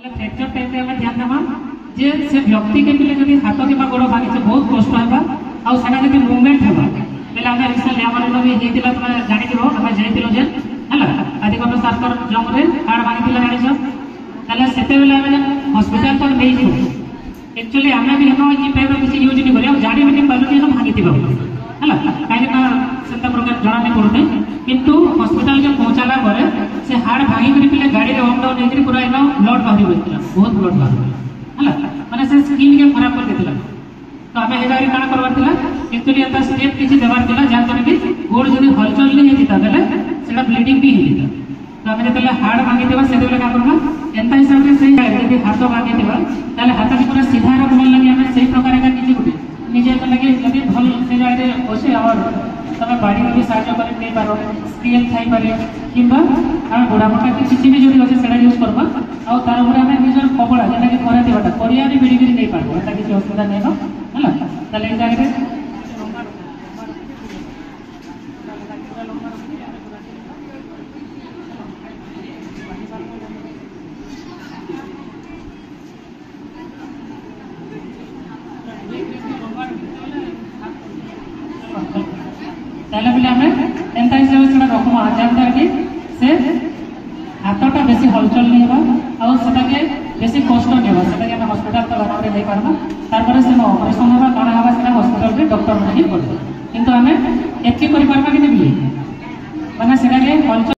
fracture time में ध्यान देवा जे से व्यक्ति के पिले जदी हाथ के गोड़ भांगी से बहुत कष्ट हेबा आ सेना जदी मूवमेंट हेबा बेले आमे रिसेंटली हमर भी हेतिला तमे जानि दिबो आमे जइतिलो जे हला आदिगत सरकार जंग रे हाड़ भांगी दिला जानि छ तले सेते बेले आमे हॉस्पिटल पर नै छु एक्चुअली आमे भी हम ई टाइप किसी यूज नहीं करिया जानि भी पालो कि हम भांगी दिबो हला काहे ना सेंता प्रकार जाना नहीं पड़ते किंतु हॉस्पिटल के पहुंचाला परे से हाड़ भांगी करी पिले गाड़ी रे होम डाउन हेकरी पूरा एनो ब्लड बाहरी बचला बहुत ब्लड बाहरी हला माने से स्किन के खराब कर देतिला तो हमें हेगारी काना करबार थिला एक्चुअली एता स्टेप किछि देबार थिला जान तने कि गोड़ जदी हलचल नहीं हेतिता बेले सेटा ब्लीडिंग भी हेतिता तो हमें जतले हाड़ भांगी देबा से देबले का करबा एंता हिसाब से सही जदी हाथ भांगी देबा ताले हाथ के पूरा सीधा रखबा लागि हमें सही प्रकार का किछि गुटे निजे लगे जदी भल से जाय ओसे और तमे बाडी में भी साहाय्य करे नै पारो स्केल थाई पारे किबा हम गोडा मोटा किछि भी जदी ओसे सेडा यूज करबा आ तार ऊपर हमें निजर कपड़ा जेना कि करा देबाटा करिया भी बिडी बिडी नै पारो एटा किछि असुविधा नै न हला ताले ए जागे ताले बिले हमें एंता हिसाब से रखमा जानता कि से हाथटा बेसी हलचल नहीं होगा और सेटा के बेसी कष्ट नहीं होगा सेटा के हम हॉस्पिटल तो आराम रे नहीं पारबा तार पर से ऑपरेशन होगा काना होगा सेटा हॉस्पिटल के डॉक्टर नहीं बोलते किंतु हमें एके करि पारबा कि नहीं माने सेटा के हलचल